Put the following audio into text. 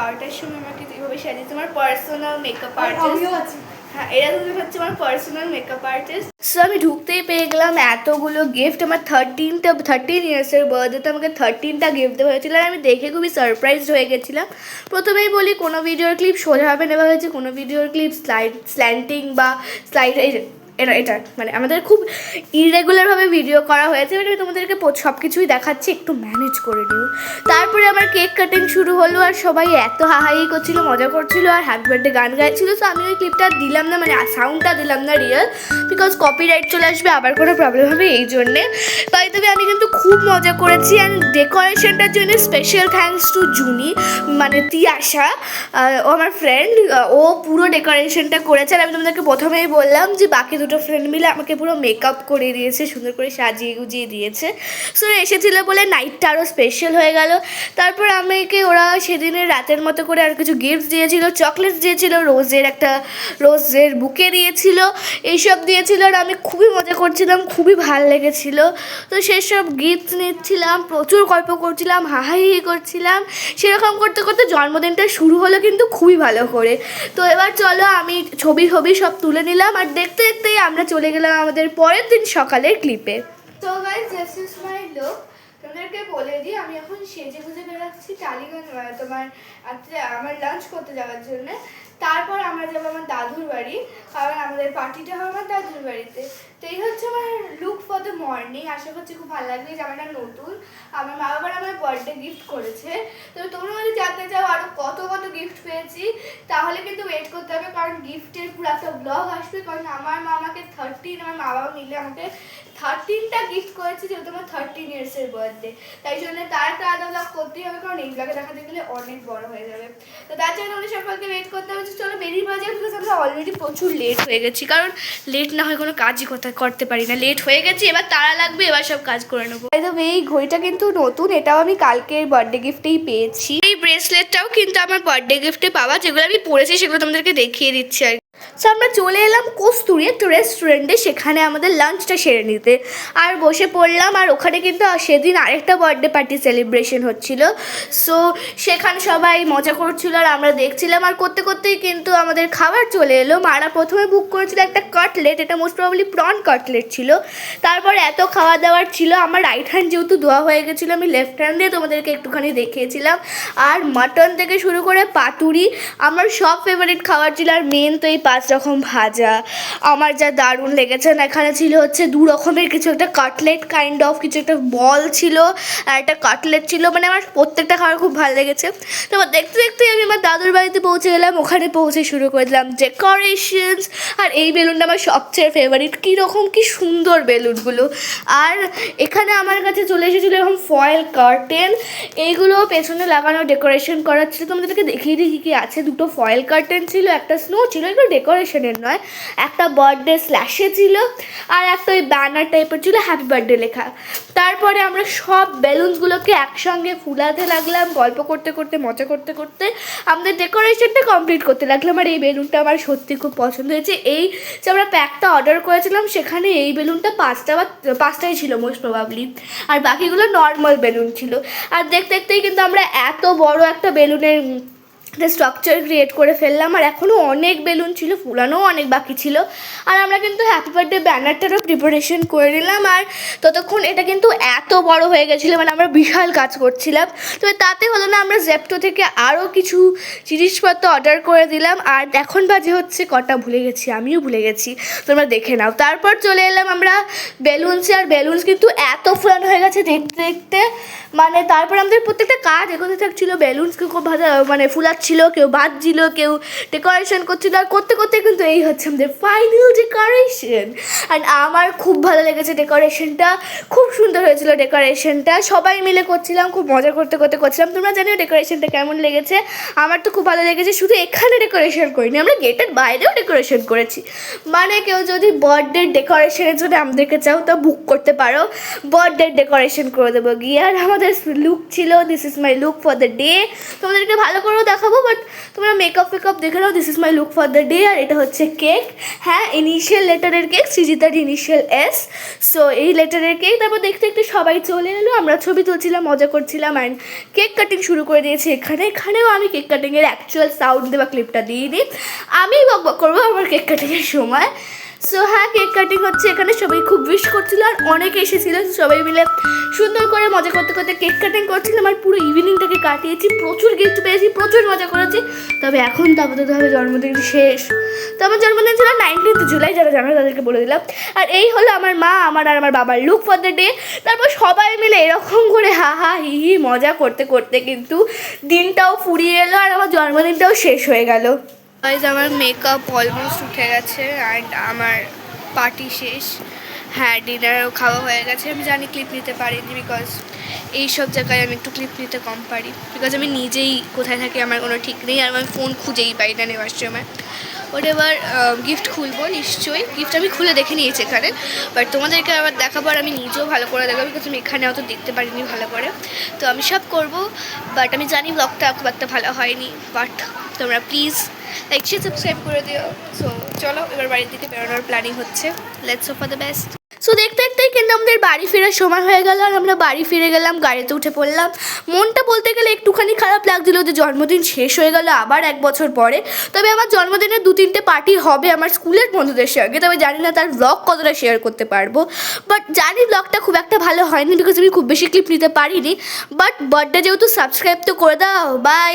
12টার সময় আমাকে যেভাবে সাজিয়েছে আমার পার্সোনাল মেকআপ আর্টিস্ট। হ্যাঁ, এরা দুজন হচ্ছে আমার পার্সোনাল মেকআপ আর্টিস্ট। সো আমি ঢুকতেই পেয়ে গেলাম এতগুলো গিফট। আমার 13 ইয়ার্সের বার্থডেতে আমাকে 13টা গিফট দেওয়া হয়েছিল আর আমি দেখে খুবই সারপ্রাইজড হয়ে গেছিলাম। প্রথমেই বলি, কোনো ভিডিওর ক্লিপ সোজাভাবে নেওয়া হয়েছে, কোনো ভিডিওর ক্লিপ স্ল্যান্টিং বা স্লাইড এটা মানে আমাদের খুব ইরেগুলারভাবে ভিডিও করা হয়েছে। মানে আমি তোমাদেরকে সব কিছুই দেখাচ্ছি, একটু ম্যানেজ করে নিও। তারপরে আমার কেক কাটিং শুরু হলো আর সবাই এত হাহাই করছিল, মজা করছিল আর হ্যাপি বার্থডে গান গাইছিল। সো আমি ওই ক্লিপটা দিলাম না, মানে সাউন্ডটা দিলাম না রিয়েল, বিকজ কপিরাইট চলে আসবে, আবার কোনো প্রবলেম হবে এই জন্যে। তাই তবে আমি কিন্তু খুব মজা করেছি। অ্যান্ড ডেকোরেশনটার জন্য স্পেশাল থ্যাঙ্কস টু জুনি, মানে তিয়াশা, ও আমার ফ্রেন্ড, ও পুরো ডেকোরেশনটা করেছে। আর আমি তোমাদেরকে প্রথমেই বললাম যে বাকি দুটো ফ্রেন্ড মিলে আমাকে পুরো মেকআপ করে দিয়েছে, সুন্দর করে সাজিয়ে গুজিয়ে দিয়েছে। সো এসেছিলো বলে নাইটটা আরও স্পেশাল হয়ে গেল। তারপর আমাকে ওরা সেদিনের রাতের মতো করে আর কিছু গিফটস দিয়েছিল, চকলেটস দিয়েছিল, রোজের বুকে দিয়েছিল, এইসব দিয়েছিল। আর আমি খুবই মজা করছিলাম, খুবই ভালো লেগেছিলো। তো সেসব গিফট নিচ্ছিলাম, প্রচুর গল্প করছিলাম, হাহাহি করছিলাম। সেরকম করতে করতে জন্মদিনটা শুরু হলো কিন্তু খুবই ভালো করে। তো এবার চলো আমি ছবি সব তুলে নিলাম আর দেখতে দেখতেই আমরা চলে গেলাম আমাদের পরের দিন সকালের ক্লিপে। তো guys, this is my look. তোমাদেরকে বলে দিই, আমি এখন সেজে গুজে বেরোচ্ছি টালিগঞ্জ আমার লাঞ্চ করতে যাওয়ার জন্য। তারপর আমরা যাবো আমার দাদুর বাড়ি, কারণ আমাদের পার্টিটা হবে আমার দাদুর বাড়িতে। তো এই হচ্ছে আমার লুক ফর দ্য মর্নিং। আশা করছি খুব ভালো লাগবে। জামাটা নতুন, আমার মা বাবার আমার বার্থডে গিফট করেছে। তো তোমরা যদি জানতে চাও আরও কত গিফট পেয়েছি, তাহলে কিন্তু ওয়েট করতে হবে, কারণ গিফটের পুরো একটা ব্লগ আসবে। কারণ আমার মা আমাকে আমার মা বাবা মিলে আমাকে 13টা গিফট করেছে, যেহেতু আমার 13 ইয়ার্সের বার্থডে। তাই জন্য তার একটা আলাদা ব্লগ করতেই হবে, কারণ এই ব্লগে দেখাতে গেলে অনেক বড় হয়ে যাবে। তো তার জন্য আমাদের সকলকে ওয়েট করতে হবে। চলো বেরিয়ে বাজে, বিকজ আমরা অলরেডি প্রচুর লেট হয়ে গেছি। কারণ লেট না হয় কোনো কাজই করতে পারি না। লেট হয়ে গেছি, এবার তাড়া লাগবে, এবার সব কাজ করে নেবো। এই ঘড়িটা কিন্তু নতুন, এটাও আমি কালকের বার্থডে গিফটেই পেয়েছি। এই ব্রেসলেটটাও কিন্তু আমার বার্থডে গিফটে পাওয়া, যেগুলো আমি পরেছি সেগুলো তোমাদেরকে দেখিয়ে দিচ্ছি আর। সো আমরা চলে এলাম কস্তুরি একটা রেস্টুরেন্টে, সেখানে আমাদের লাঞ্চটা সেরে নিতে। আর বসে পড়লাম। আর ওখানে কিন্তু সেদিন আরেকটা বার্থডে পার্টি সেলিব্রেশন হচ্ছিল। সো সেখানে সবাই মজা করছিল আর আমরা দেখছিলাম। আর করতে করতেই কিন্তু আমাদের খাবার চলে এলো। মারা প্রথমে বুক করেছিল একটা কাটলেট, এটা মোস্ট প্রবাবলি প্রন কাটলেট ছিল। তারপর এত খাওয়া দাওয়ার ছিল, আমার রাইট হ্যান্ড যেহেতু ধোয়া হয়ে গেছিলো, আমি লেফট হ্যান্ড দিয়ে তোমাদেরকে একটুখানি দেখিয়েছিলাম। আর মাটন থেকে শুরু করে পাতুরি, আমার সব ফেভারিট খাবার ছিল। আর মেন তো এই 5 রকম ভাজা আমার যা দারুণ লেগেছে না। এখানে ছিল হচ্ছে 2 রকমের কিছু, একটা কাটলেট কাইন্ড অফ কিছু, একটা বল ছিল আর একটা কাটলেট ছিল। মানে আমার প্রত্যেকটা খাবার খুব ভালো লেগেছে। তারপর দেখতে দেখতেই আমি আমার দাদুর বাড়িতে পৌঁছে গেলাম। ওখানে পৌঁছে শুরু করে দিলাম ডেকোরেশনস। আর এই বেলুনটা আমার সবচেয়ে ফেভারিট, কীরকম কি সুন্দর বেলুনগুলো। আর এখানে আমার কাছে চলে এসেছিলো এরকম ফয়েল কার্টেন, এইগুলো পেছনে লাগানো ডেকোরেশন করার ছিল। তোমাদেরকে দেখিয়ে দিই কী আছে। 2টো ফয়েল কার্টেন ছিল, একটা স্নো ছিল, এগুলো ডেকোরেশনের নয়, একটা বার্থডে স্ল্যাশে ছিল, আর একটা ওই ব্যানার টাইপের ছিল হ্যাপি বার্থডে লেখা। তারপরে আমরা সব বেলুনসগুলোকে একসঙ্গে ফুলাতে লাগলাম, গল্প করতে করতে, মজা করতে করতে আমাদের ডেকোরেশনটা কমপ্লিট করতে লাগলাম। আর এই বেলুনটা আমার সত্যি খুব পছন্দ হয়েছে। এই যে আমরা প্যাকটা অর্ডার করেছিলাম, সেখানে এই বেলুনটা 5টাই ছিল মোস্ট প্রবাবলি, আর বাকিগুলো নর্মাল বেলুন ছিল। আর দেখতে দেখতেই কিন্তু আমরা এত বড় একটা বেলুনের স্ট্রাকচার ক্রিয়েট করে ফেললাম। আর এখনও অনেক বেলুন ছিল, ফুলানোও অনেক বাকি ছিল। আর আমরা কিন্তু হ্যাপি বার্থডে ব্যানারটারও প্রিপারেশন করে নিলাম। আর ততক্ষণ এটা কিন্তু এত বড় হয়ে গেছিলো, মানে আমরা বিশাল কাজ করছিলাম। তবে তাতে হলো না, আমরা জ্যাপটো থেকে আরও কিছু জিনিসপত্র অর্ডার করে দিলাম। আর এখন বাজে হচ্ছে কটা ভুলে গেছি, আমিও ভুলে গেছি, তোমরা দেখে নাও। তারপর চলে এলাম আমরা বেলুনসে। আর বেলুনস কিন্তু এত ফুলানো হয়ে গেছে দেখতে দেখতে, মানে তারপর আমাদের প্রত্যেকটা কাজ এগোতে থাকছিলো। বেলুনসকে খুব মানে ফুলাচ্ছিল, কেউ বাজছিল, কেউ ডেকোরেশন করছিল। আর করতে করতে কিন্তু এই হচ্ছে আমাদের ফাইনাল ডেকোরেশন। অ্যান্ড আমার খুব ভালো লেগেছে ডেকোরেশনটা, খুব সুন্দর হয়েছিল ডেকোরেশনটা। সবাই মিলে করছিলাম, খুব মজা করতে করতে করছিলাম। তোমরা জানিও ডেকোরেশনটা কেমন লেগেছে। আমার তো খুব ভালো লেগেছে। শুধু এখানে ডেকোরেশন করিনি, আমরা গেটের বাইরেও ডেকোরেশন করেছি। মানে কেউ যদি বার্থডে ডেকোরেশনের জন্য আমাদেরকে চাও তা বুক করতে পারো। বার্থডে ডেকোরেশন প্রিপারেশন করে দেবো গিয়ে। আর আমাদের লুক ছিল this is my look for the day, তোমাদেরকে ভালো করেও দেখাবো, বাট তোমরা মেকআপ ফেকআপ দেখে নাও। This is my look for the day. আর এটা হচ্ছে কেক, হ্যাঁ ইনিশিয়াল লেটারের কেক, সৃজিতার ইনিশিয়াল এস। সো এই লেটারের কেক। তারপর দেখতে দেখতে সবাই চলে এলো, আমরা ছবি তুলছিলাম, মজা করছিলাম, অ্যান্ড কেক কাটিং শুরু করে দিয়েছি এখানেও আমি কেক কাটিংয়ের অ্যাকচুয়াল সাউন্ড দেওয়া ক্লিপটা দিয়ে দিই, আমি বক করবো আমার কেক কাটিংয়ের সময়। সো হ্যাঁ, কেক কাটিং হচ্ছে এখানে, সবাই খুব উইশ করছিল আর অনেকে এসেছিলো, সবাই মিলে সুন্দর করে মজা করতে করতে কেক কাটিং করছিলাম। আর পুরো ইভিনিংটাকে কাটিয়েছি, প্রচুর গিফট পেয়েছি, প্রচুর মজা করেছি। তবে এখন তো আপাতত হবে জন্মদিন শেষ। তো আমার জন্মদিন ছিল 19 জুলাই, যারা জানো তাদেরকে বলে দিলাম। আর এই হলো আমার মা আর আমার বাবার লুক ফর দ্য ডে। তারপর সবাই মিলে এরকম করে হা হা হি হি মজা করতে করতে কিন্তু দিনটাও ফুরিয়ে এলো আর আমার জন্মদিনটাও শেষ হয়ে গেল। আমার মেকআপ অলমোস্ট উঠে গেছে অ্যান্ড আমার পার্টি শেষ। হ্যাঁ, ডিনারও খাওয়া হয়ে গেছে। আমি জানি ক্লিপ নিতে পারিনি, বিকজ এইসব জায়গায় আমি একটু ক্লিপ নিতে কম পারি, বিকজ আমি নিজেই কোথায় থাকি আমার কোনো ঠিক নেই, আর আমি ফোন খুঁজেই পাই না নেওয়ার সময়। ওটা এবার গিফট খুলবো নিশ্চয়ই, গিফট আমি খুলে দেখে নিয়েছি এখানে, বাট তোমাদেরকে আবার দেখাবার আমি নিজেও ভালো করে দেখাবো, বিকজ আমি এখানে অত দেখতে পারিনি ভালো করে। তো আমি সব করবো, বাট আমি জানি ব্লগটা খুব একটা ভালো হয়নি, বাট তোমরা প্লিজ লাইক শেয়ার সাবস্ক্রাইব করে দিও। সো চলো এবার বাড়ির দিকে বেরোনোর প্ল্যানিং হচ্ছে, let's hope for the best. So দেখতে দেখতেই কিন্তু আমাদের বাড়ি ফেরার সময় হয়ে গেল, আর আমরা বাড়ি ফিরে গেলাম, গাড়িতে উঠে পড়লাম। মনটা বলতে গেলে একটুখানি খারাপ লাগছিলো যে জন্মদিন শেষ হয়ে গেল আবার 1 বছর পরে। তবে আমার জন্মদিনের 2-3টে পার্টি হবে আমার স্কুলের বন্ধুদের সঙ্গে, তবে জানি না তার ব্লগ কতটা শেয়ার করতে পারবো। বাট জানি ব্লগটা খুব একটা ভালো হয়নি, বিকজ আমি খুব বেশি ক্লিপ নিতে পারিনি। বাট বার্থডে যেহেতু, সাবস্ক্রাইব তো করে দাও। বাই।